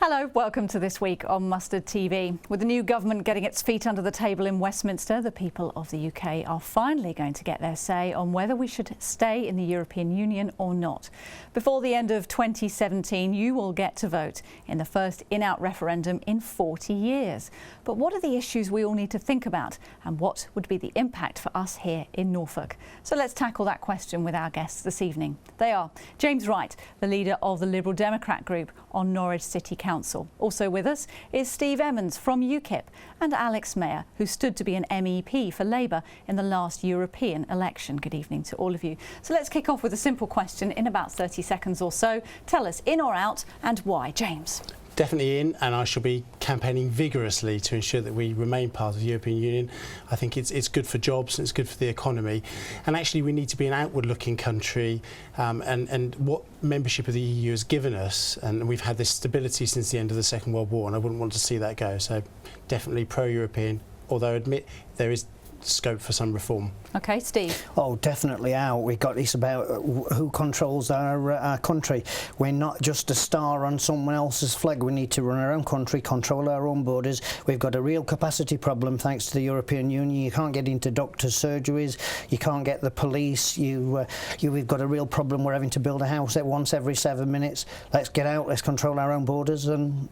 Hello, welcome to This Week on Mustard TV. With the new government getting its feet under the table in Westminster, the people of the UK are finally going to get their say on whether we should stay in the European Union or not. Before the end of 2017, you will get to vote in the first in-out referendum in 40 years. But what are the issues we all need to think about, and what would be the impact for us here in Norfolk? So let's tackle that question with our guests this evening. They are James Wright, the leader of the Liberal Democrat group on Norwich City Council. Also with us is Steve Emmons from UKIP and Alex Mayer, who stood to be an MEP for Labour in the last European election. Good evening to all of you. So let's kick off with a simple question in about 30 seconds or so. Tell us, in or out, and why? James. Definitely in, and I shall be campaigning vigorously to ensure that we remain part of the European Union. I think it's good for jobs, and it's good for the economy, and actually we need to be an outward-looking country, and what membership of the EU has given us, and we've had this stability since the end of the Second World War, and I wouldn't want to see that go. So definitely pro-European, although I admit there is scope for some reform. Okay, Steve. Oh, definitely out. We've got this about who controls our country. We're not just a star on someone else's flag. We need to run our own country, control our own borders. We've got a real capacity problem thanks to the European Union. You can't get into doctors' surgeries. You can't get the police. We've got a real problem. We're having to build a house once every 7 minutes. Let's get out. Let's control our own borders, and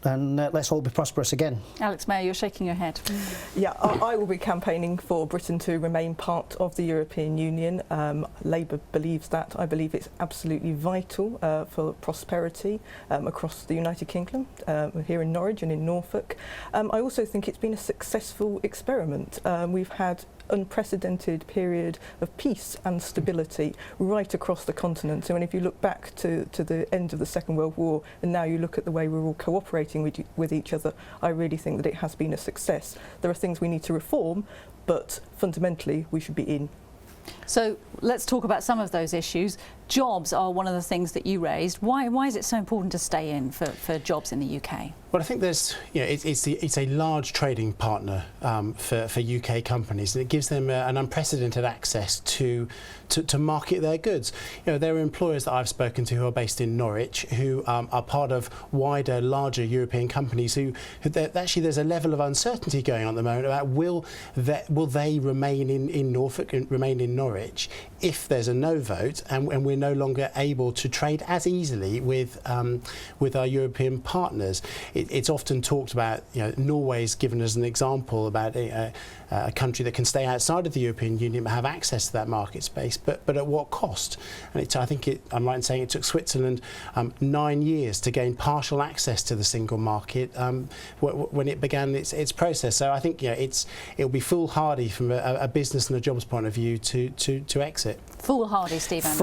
let's all be prosperous again. Alex Mayer, you're shaking your head. Yeah, I will be campaigning for Britain to remain part of the European Union. Labour believes that. I believe it's absolutely vital for prosperity across the United Kingdom, here in Norwich and in Norfolk. I also think it's been a successful experiment. We've had unprecedented period of peace and stability right across the continent. So, and if you look back to the end of the Second World War, and now you look at the way we're all cooperating with each other, I really think that it has been a success. There are things we need to reform, but fundamentally we should be in. So let's talk about some of those issues. Jobs are one of the things that you raised. Why is it so important to stay in for jobs in the UK? Well, I think there's, it's a large trading partner for UK companies, and it gives them an unprecedented access to market their goods. There are employers that I've spoken to who are based in Norwich who are part of wider, larger European companies who actually there's a level of uncertainty going on at the moment about will they remain in Norfolk and remain in Norwich if there's a no vote, and we're no longer able to trade as easily with our European partners. It's often talked about, Norway's given as an example about a country that can stay outside of the European Union but have access to that market space, but at what cost? And I'm right in saying it took Switzerland 9 years to gain partial access to the single market when it began its process. So I think it'll be foolhardy from a business and a jobs point of view to exit. Foolhardy, Steve Emmons.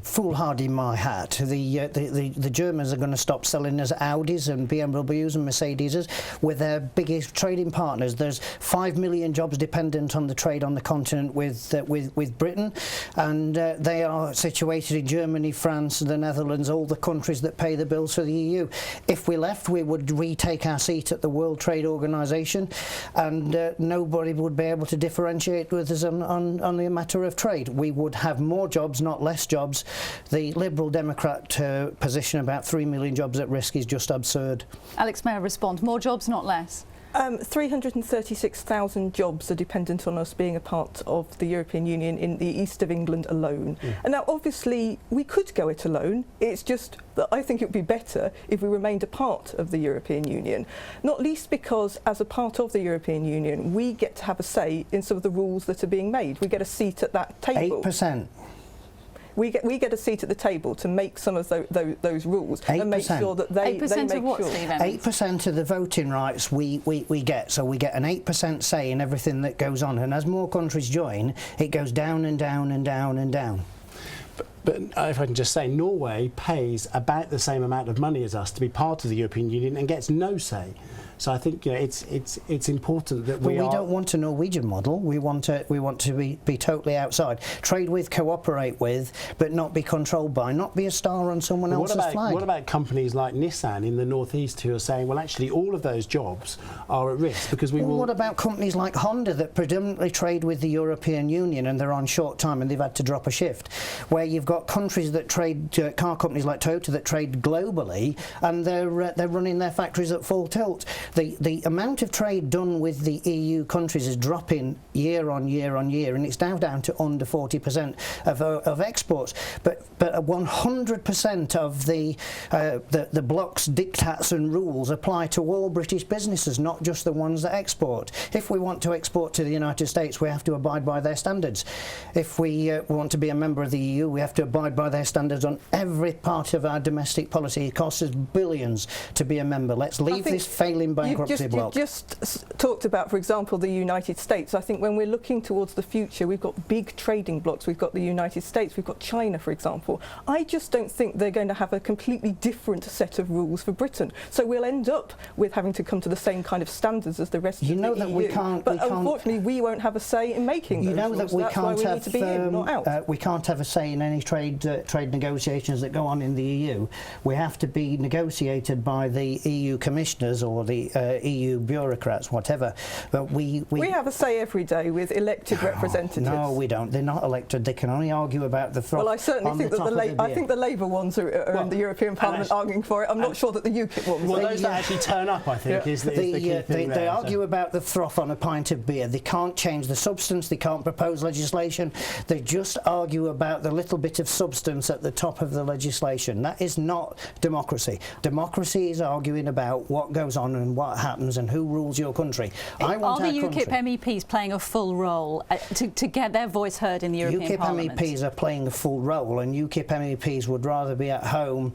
Foolhardy, my hat. The Germans are going to stop selling us Audis and BMWs and Mercedes with their biggest trading partners. There's 5 million jobs dependent on the trade on the continent with Britain, and they are situated in Germany, France, the Netherlands, all the countries that pay the bills for the EU. If we left, we would retake our seat at the World Trade Organization, and nobody would be able to differentiate with us on the matter of trade. We would have more jobs, not less jobs. The Liberal Democrat position about 3 million jobs at risk is just absurd. Alex Mayer, respond. More jobs, not less. 336,000 jobs are dependent on us being a part of the European Union in the east of England alone. And now obviously we could go it alone. It's just that I think it would be better if we remained a part of the European Union, not least because as a part of the European Union we get to have a say in some of the rules that are being made. We get a seat at that table. 8%. We get a seat at the table to make some of those rules 8%. and make sure that they 8% make of what, sure. Steve Emmons? 8% of the voting rights we get, so we get an 8% say in everything that goes on, and as more countries join, it goes down and down and down and down. But if I can just say, Norway pays about the same amount of money as us to be part of the European Union and gets no say. So I think it's important that we don't want a Norwegian model. We want to be totally outside. Trade with, cooperate with, but not be controlled by, not be a star on someone else's flag. What about companies like Nissan in the northeast who are saying, well, actually, all of those jobs are at risk because we will. What about companies like Honda that predominantly trade with the European Union and they're on short time and they've had to drop a shift, where you've got got countries that trade, car companies like Toyota that trade globally, and they're running their factories at full tilt. The amount of trade done with the EU countries is dropping year on year on year, and it's now down to under 40% of exports. But 100% of the bloc's diktats and rules apply to all British businesses, not just the ones that export. If we want to export to the United States, we have to abide by their standards. If we want to be a member of the EU, we have to abide by their standards on every part of our domestic policy. It costs us billions to be a member. Let's leave this failing bankruptcy bloc. You just talked about, for example, the United States. I think when we're looking towards the future, we've got big trading blocs. We've got the United States, we've got China, for example. I just don't think they're going to have a completely different set of rules for Britain. So we'll end up with having to come to the same kind of standards as the rest of the EU. You know that we can't... But unfortunately, we won't have a say in making those rules. That we That's can't why we have need to be in, not out. we can't have a say in any trade negotiations that go on in the EU. We have to be negotiated by the EU commissioners or the EU bureaucrats, whatever. But we have a say every day with elected representatives. No, we don't. They're not elected. They can only argue about the froth. Well, I certainly think that I think the Labour ones are in the European Parliament arguing for it. I'm not sure that the UKIP ones. Well, those that actually turn up, I think, is the key thing. They argue about the froth on a pint of beer. They can't change the substance. They can't propose legislation. They just argue about the little bit of substance at the top of the legislation. That is not democracy. Democracy is arguing about what goes on and what happens and who rules your country. Are the UKIP MEPs playing a full role to get their voice heard in the European Parliament? UKIP MEPs are playing a full role, and UKIP MEPs would rather be at home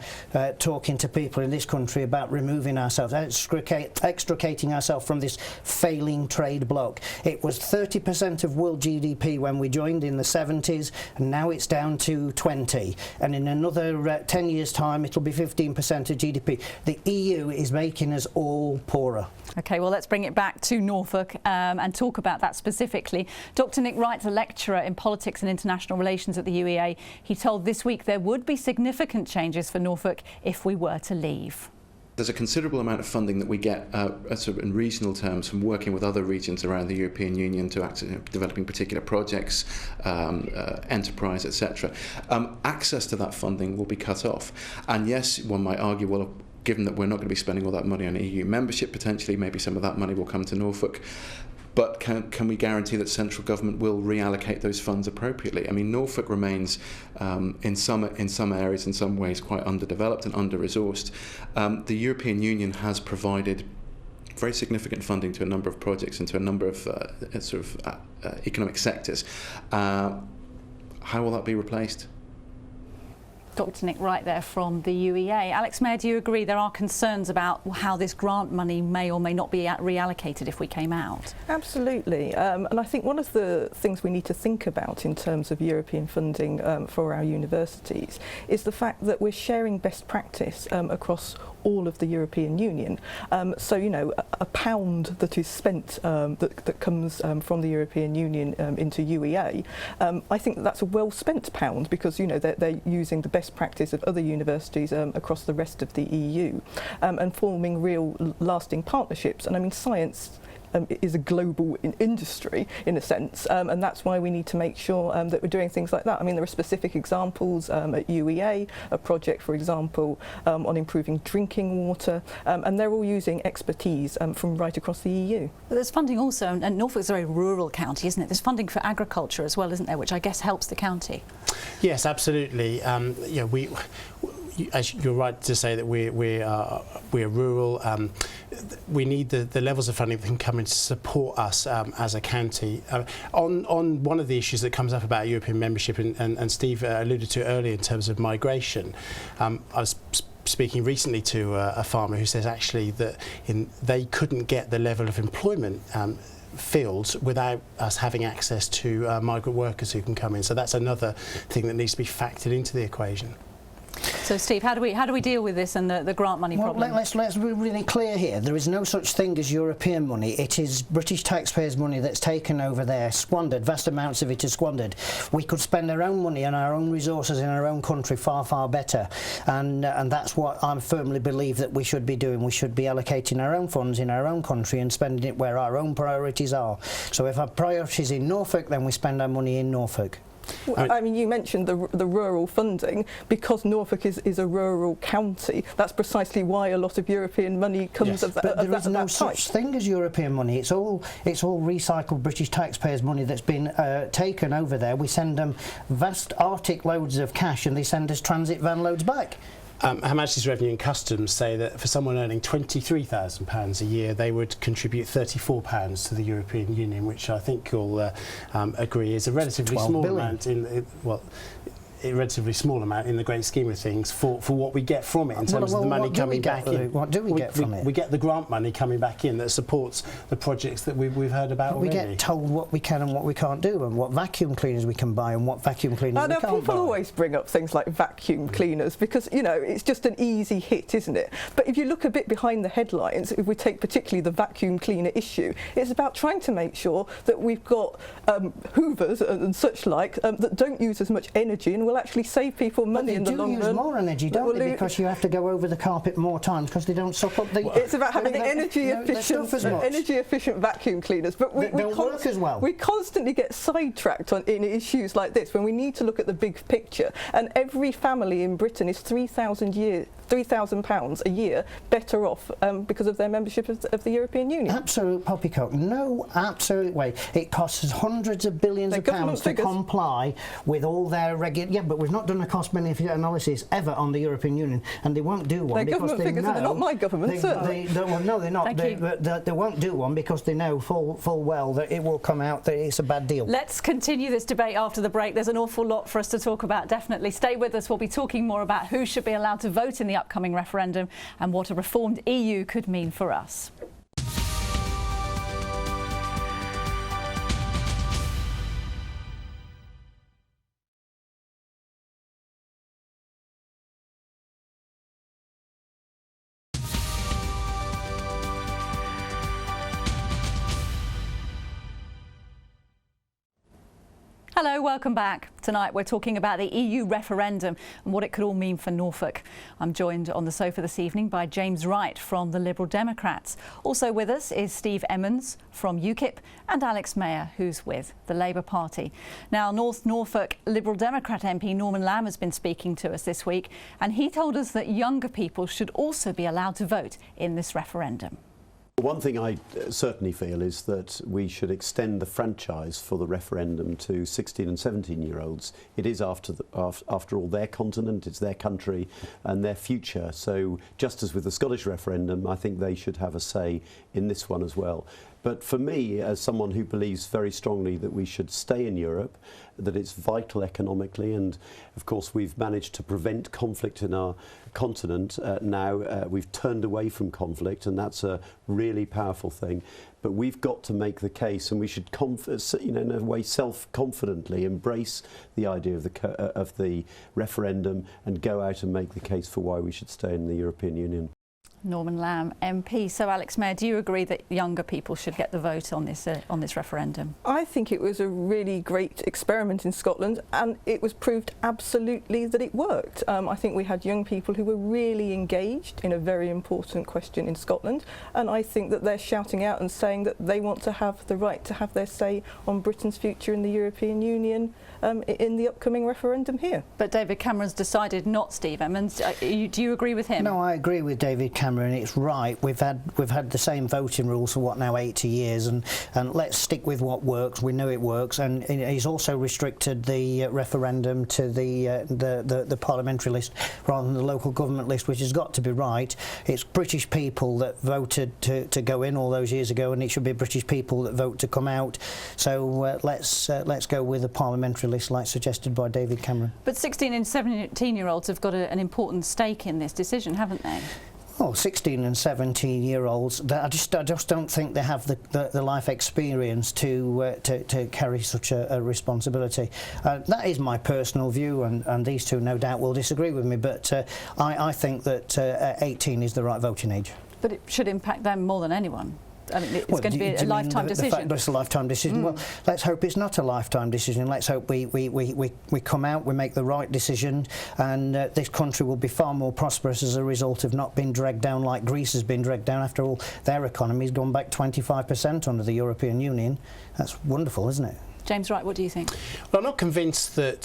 talking to people in this country about removing ourselves, extricating ourselves from this failing trade bloc. It was 30% of world GDP when we joined in the 70s, and now it's down to 20, and in another 10 years' time it'll be 15% of GDP. The EU is making us all poorer. OK, well, let's bring it back to Norfolk and talk about that specifically. Dr Nick Wright's a lecturer in politics and international relations at the UEA. He told This Week there would be significant changes for Norfolk if we were to leave. There's a considerable amount of funding that we get sort of in regional terms from working with other regions around the European Union to developing particular projects, enterprise, etc. Access to that funding will be cut off. And yes, one might argue, well, given that we're not going to be spending all that money on EU membership, potentially maybe some of that money will come to Norfolk. But can we guarantee that central government will reallocate those funds appropriately? I mean, Norfolk remains, in some areas, in some ways, quite underdeveloped and under-resourced. The European Union has provided very significant funding to a number of projects and to a number of economic sectors. How will that be replaced? Dr Nick Wright there from the UEA. Alex Mayer, do you agree there are concerns about how this grant money may or may not be reallocated if we came out? Absolutely. And I think one of the things we need to think about in terms of European funding for our universities is the fact that we're sharing best practice across all of the European Union. So, you know, a pound that is spent that comes from the European Union into UEA, I think that's a well-spent pound because, you know, they're using the best practice of other universities across the rest of the EU and forming real lasting partnerships. And I mean, science is a global industry in a sense, and that's why we need to make sure that we're doing things like that. I mean, there are specific examples at UEA, a project, for example, on improving drinking water, and they're all using expertise from right across the EU. But there's funding also, and Norfolk's a very rural county, isn't it? There's funding for agriculture as well, isn't there, which I guess helps the county. Yes, absolutely. As you're right to say that we're rural. We need the levels of funding that can come in to support us as a county. On one of the issues that comes up about European membership, and Steve alluded to earlier in terms of migration, I was speaking recently to a farmer who says actually that they couldn't get the level of employment fields without us having access to migrant workers who can come in. So that's another thing that needs to be factored into the equation. So, Steve, how do we deal with this and the grant money problem? Let's be really clear here. There is no such thing as European money. It is British taxpayers' money that's taken over there, squandered. Vast amounts of it is squandered. We could spend our own money and our own resources in our own country far, far better. And that's what I firmly believe that we should be doing. We should be allocating our own funds in our own country and spending it where our own priorities are. So if our priorities in Norfolk, then we spend our money in Norfolk. Well, I mean, you mentioned the rural funding. Because Norfolk is a rural county, that's precisely why a lot of European money comes of that. But there is no type. such thing as European money. It's all recycled British taxpayers' money that's been taken over there. We send them vast Arctic loads of cash, and they send us transit van loads back. Her Majesty's Revenue and Customs say that for someone earning £23,000 a year, they would contribute £34 to the European Union, which I think you'll agree is a relatively small amount a relatively small amount in the great scheme of things for what we get from it in terms of the money coming back in. What do we get from it? We get the grant money coming back in that supports the projects that we've heard about already. We get told what we can and what we can't do, and what vacuum cleaners we can buy and what vacuum cleaners we can't buy. People always bring up things like vacuum cleaners because, you know, it's just an easy hit, isn't it? But if you look a bit behind the headlines, if we take particularly the vacuum cleaner issue, it's about trying to make sure that we've got hoovers and such like that don't use as much energy and will actually save people money in the long run. They do use more energy, don't they? Because you have to go over the carpet more times because they don't suck up the... It's about having energy efficient vacuum cleaners. But we don't work as well. We constantly get sidetracked in issues like this when we need to look at the big picture. And every family in Britain is £3,000 a year better off because of their membership of the European Union. Absolute poppycock. No absolute way. It costs us hundreds of billions of pounds to comply with all their regular... Yeah, but we've not done a cost-benefit analysis ever on the European Union, and they won't do one because they know... They're not my government, certainly. No, they're not. They won't do one because they know full well that it will come out that it's a bad deal. Let's continue this debate after the break. There's an awful lot for us to talk about, definitely. Stay with us. We'll be talking more about who should be allowed to vote in the upcoming referendum and what a reformed EU could mean for us. Hello, welcome back. Tonight we're talking about the EU referendum and what it could all mean for Norfolk. I'm joined on the sofa this evening by James Wright from the Liberal Democrats. Also with us is Steve Emmons from UKIP and Alex Mayer, who's with the Labour Party. Now, North Norfolk Liberal Democrat MP Norman Lamb has been speaking to us this week, and he told us that younger people should also be allowed to vote in this referendum. One thing I certainly feel is that we should extend the franchise for the referendum to 16 and 17-year-olds. It is, after all, their continent, it's their country and their future. So just as with the Scottish referendum, I think they should have a say in this one as well. But for me, as someone who believes very strongly that we should stay in Europe, that it's vital economically, and of course we've managed to prevent conflict in our continent now. We've turned away from conflict, and that's a really powerful thing. But we've got to make the case, and we should, in a way, self-confidently embrace the idea of the referendum and go out and make the case for why we should stay in the European Union. Norman Lamb, MP. So, Alex Mayer, do you agree that younger people should get the vote on this referendum? I think it was a really great experiment in Scotland, and it was proved absolutely that it worked. I think we had young people who were really engaged in a very important question in Scotland, and I think that they're shouting out and saying that they want to have the right to have their say on Britain's future in the European Union in the upcoming referendum here. But David Cameron's decided not, Steve Emmons. Do you agree with him? No, I agree with David Cameron. It's right. We've had the same voting rules for what now 80 years, and let's stick with what works. We know it works, and he's also restricted the referendum to the parliamentary list rather than the local government list, which has got to be right. It's British people that voted to go in all those years ago, and it should be British people that vote to come out. So let's go with the parliamentary list like suggested by David Cameron. But 16 and 17-year-olds have got an important stake in this decision, haven't they? Oh, 16 and 17-year-olds, I just don't think they have the life experience to carry such a responsibility. That is my personal view, and these two no doubt will disagree with me, but I think that 18 is the right voting age. But it should impact them more than anyone. I mean, it's going to be a lifetime decision. The fact that it's a lifetime decision. Well, let's hope it's not a lifetime decision. Let's hope we come out, we make the right decision, and this country will be far more prosperous as a result of not being dragged down like Greece has been dragged down. After all, their economy's gone back 25% under the European Union. That's wonderful, isn't it? James Wright, what do you think? Well, I'm not convinced that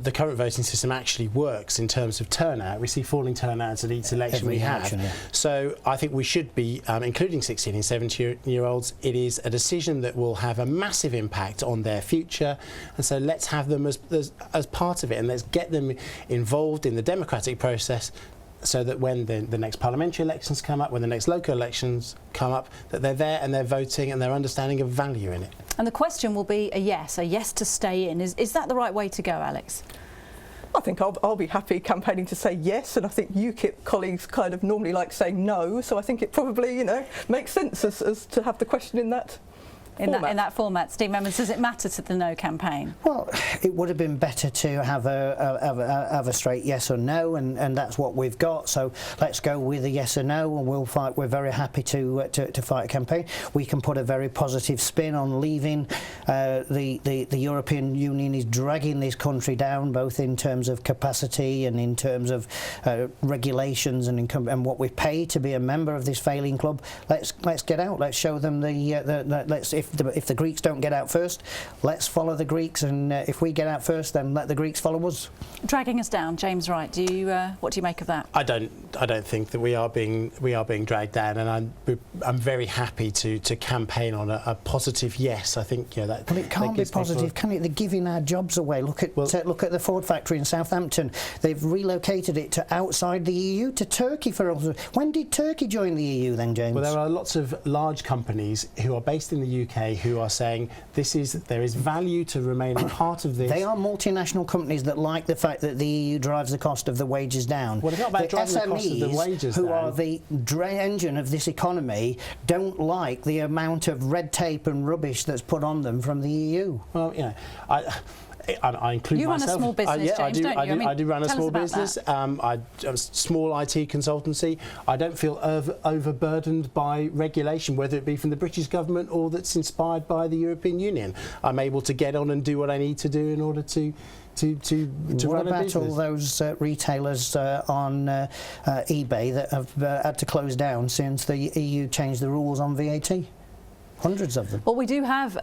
the current voting system actually works in terms of turnout. We see falling turnouts at each election we have. Yeah. So I think we should be including 16 and 17-year-olds. It is a decision that will have a massive impact on their future, and so let's have them as part of it, and let's get them involved in the democratic process, so that when the next parliamentary elections come up, when the next local elections come up, that they're there and they're voting and they're understanding of value in it. And the question will be a yes to stay in. Is that the right way to go, Alex? I think I'll be happy campaigning to say yes, and I think UKIP colleagues kind of normally like saying no, so I think it probably, makes sense as to have the question in that format. In that format. Steve Memons, does it matter to the no campaign? Well, it would have been better to have a straight yes or no, and that's what we've got. So let's go with a yes or no, and we'll fight. We're very happy to fight a campaign. We can put a very positive spin on leaving. The European Union is dragging this country down, both in terms of capacity and in terms of regulations and what we pay to be a member of this failing club. Let's get out. Let's show them if the Greeks don't get out first, let's follow the Greeks, and if we get out first, then let the Greeks follow us. Dragging us down, James Wright. What do you make of that? I don't think that we are being dragged down, and I'm very happy to campaign on a positive yes. I think that. Well, it can't be positive, can it? They're giving our jobs away. Look at the Ford factory in Southampton. They've relocated it to outside the EU, to Turkey for us. When did Turkey join the EU then, James? Well, there are lots of large companies who are based in the UK who are saying there is value to remaining part of this. They are multinational companies that like the fact that the EU drives the cost of the wages down. Well, it's not about driving the cost of the wages down. Who are Well, I include you myself. You run a small business, James, don't you? I do run a small business. I'm a small IT consultancy. I don't feel overburdened by regulation, whether it be from the British government or that's inspired by the European Union. I'm able to get on and do what I need to do in order to run a business. What about all those retailers on eBay that have had to close down since the EU changed the rules on VAT? Hundreds of them. Well, we do have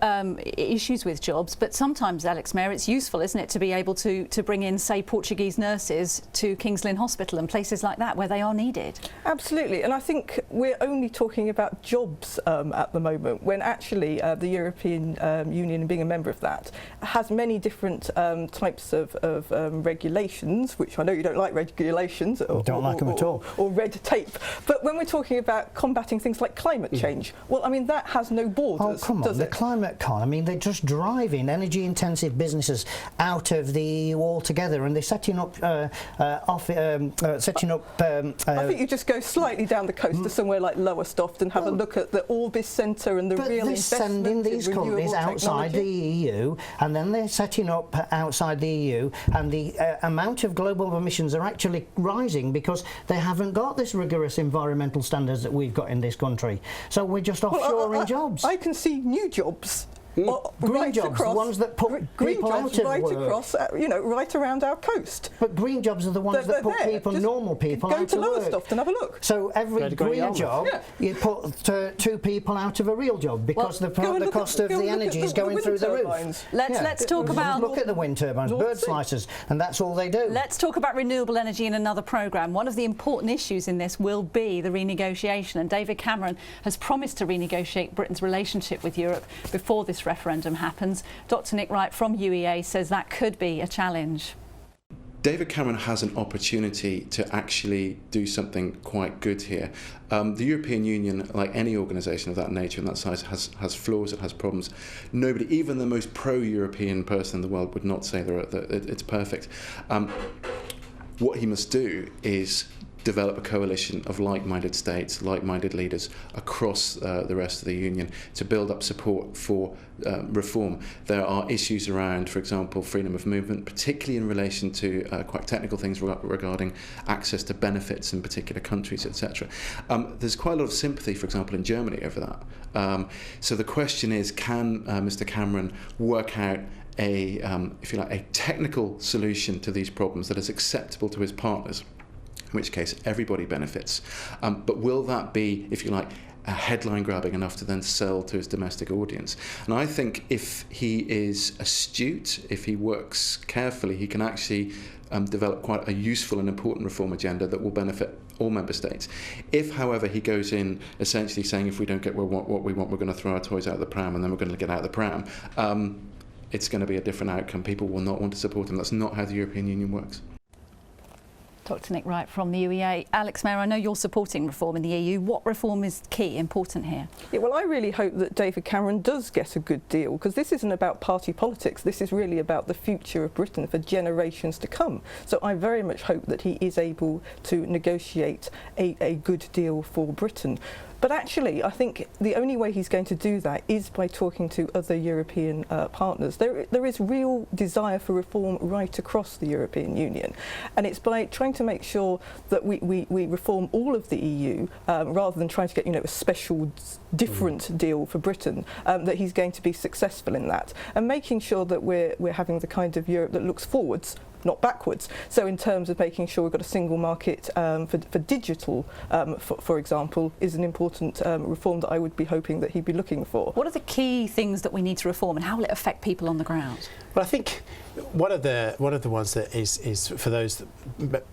issues with jobs, but sometimes, Alex Mayer, it's useful, isn't it, to be able to bring in, say, Portuguese nurses to King's Lynn Hospital and places like that where they are needed. Absolutely, and I think we're only talking about jobs at the moment, when actually the European Union, being a member of that, has many different types of regulations, which I know you don't like regulations. Don't like them at all. Or red tape. But when we're talking about combating things like climate change, well, I mean, that has no borders. Oh, come on, the climate con. I mean, they're just driving energy-intensive businesses out of the EU altogether, and they're setting up I think you just go slightly down the coast to somewhere like Lowestoft and have a look at the Orbis Centre and the real investment. They're sending these companies outside the EU, and then they're setting up outside the EU, and the amount of global emissions are actually rising because they haven't got this rigorous environmental standards that we've got in this country. So we're just offshoring jobs. I can see new jobs. Green jobs, the ones that put people out of work. Across, right around our coast. But green jobs are the ones that put normal people out of work. Go to Lowestoft and have a look. So every green job, you put 2 people out of a real job because the cost of the energy is going through the roof. Let's talk about... Look at the wind turbines, bird slicers, and that's all they do. Let's talk about renewable energy in another programme. One of the important issues in this will be the renegotiation, and David Cameron has promised to renegotiate Britain's relationship with Europe before this referendum happens. Dr. Nick Wright from UEA says that could be a challenge. David Cameron has an opportunity to actually do something quite good here. The European Union, like any organisation of that nature and that size, has flaws, it has problems. Nobody, even the most pro-European person in the world, would not say that it's perfect. What he must do is develop a coalition of like-minded states, like-minded leaders across the rest of the Union to build up support for reform. There are issues around, for example, freedom of movement, particularly in relation to quite technical things regarding access to benefits in particular countries, etc. There's quite a lot of sympathy, for example, in Germany over that. So the question is, can Mr. Cameron work out if you like, a technical solution to these problems that is acceptable to his partners? In which case everybody benefits. But will that be, if you like, headline grabbing enough to then sell to his domestic audience. And I think if he is astute, if he works carefully, he can actually develop quite a useful and important reform agenda that will benefit all member states. If, however, he goes in essentially saying if we don't get what we want, we're going to throw our toys out of the pram and then we're going to get out of the pram, it's going to be a different outcome. People will not want to support him. That's not how the European Union works. Dr. Nick Wright from the UEA. Alex Mayer, I know you're supporting reform in the EU. What reform is key, important here? Yeah, well, I really hope that David Cameron does get a good deal, because this isn't about party politics. This is really about the future of Britain for generations to come. So I very much hope that he is able to negotiate a good deal for Britain. But actually, I think the only way he's going to do that is by talking to other European partners. There is real desire for reform right across the European Union. And it's by trying to make sure that we reform all of the EU, rather than trying to get, a special different deal for Britain, that he's going to be successful in that. And making sure that we're having the kind of Europe that looks forwards, not backwards. So in terms of making sure we've got a single market for digital, for example, is an important reform that I would be hoping that he'd be looking for. What are the key things that we need to reform, and how will it affect people on the ground? Well, I think one of the ones that is for those that,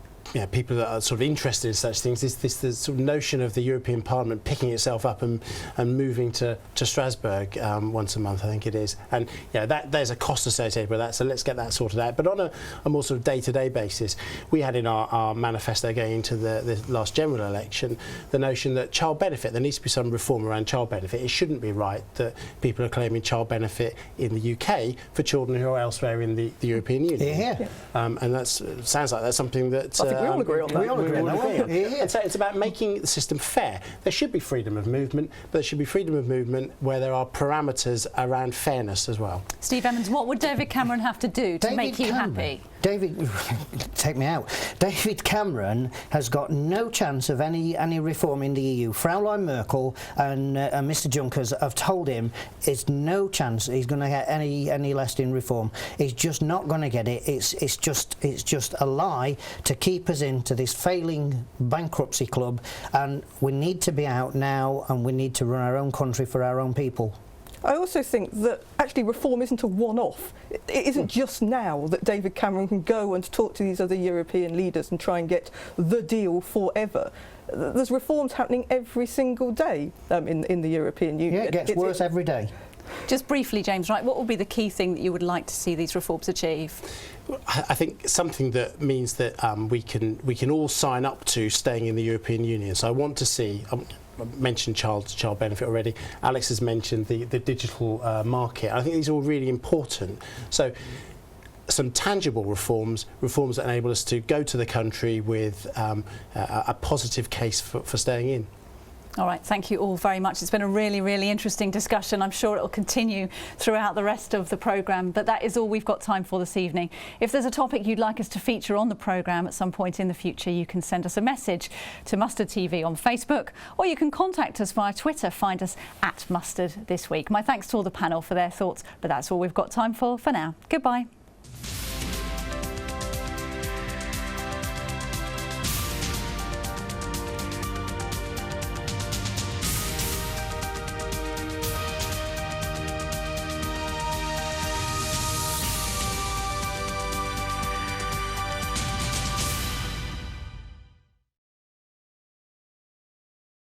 people that are sort of interested in such things is this sort of notion of the European Parliament picking itself up and moving to Strasbourg once a month, I think it is. And there's a cost associated with that, so let's get that sorted out. But on a more sort of day-to-day basis, we had in our manifesto going into the last general election the notion that child benefit, there needs to be some reform around child benefit. It shouldn't be right that people are claiming child benefit in the UK for children who are elsewhere in the European Union. Yeah. And that sounds like that's something that... I think we all agree on that. We all agree on that. And so it's about making the system fair. There should be freedom of movement, but there should be freedom of movement where there are parameters around fairness as well. Steve Evans, what would David Cameron have to do to make you happy? David, take me out. David Cameron has got no chance of any reform in the EU. Fraulein Merkel and Mr Juncker have told him it's no chance he's going to get any less in reform. He's just not going to get it. It's just a lie to keep us into this failing bankruptcy club, and we need to be out now, and we need to run our own country for our own people. I also think that actually reform isn't a one-off. It isn't just now that David Cameron can go and talk to these other European leaders and try and get the deal forever. There's reforms happening every single day in the European Union. Yeah, it gets worse every day. Just briefly, James Wright, what will be the key thing that you would like to see these reforms achieve? I think something that means that we can all sign up to staying in the European Union. So I want to see... I mentioned child benefit already. Alex has mentioned the digital market. I think these are all really important. So some tangible reforms that enable us to go to the country with a positive case for staying in. All right, thank you all very much. It's been a really, really interesting discussion. I'm sure it will continue throughout the rest of the programme, but that is all we've got time for this evening. If there's a topic you'd like us to feature on the programme at some point in the future, you can send us a message to Mustard TV on Facebook, or you can contact us via Twitter. Find us at Mustard This Week. My thanks to all the panel for their thoughts, but that's all we've got time for now. Goodbye.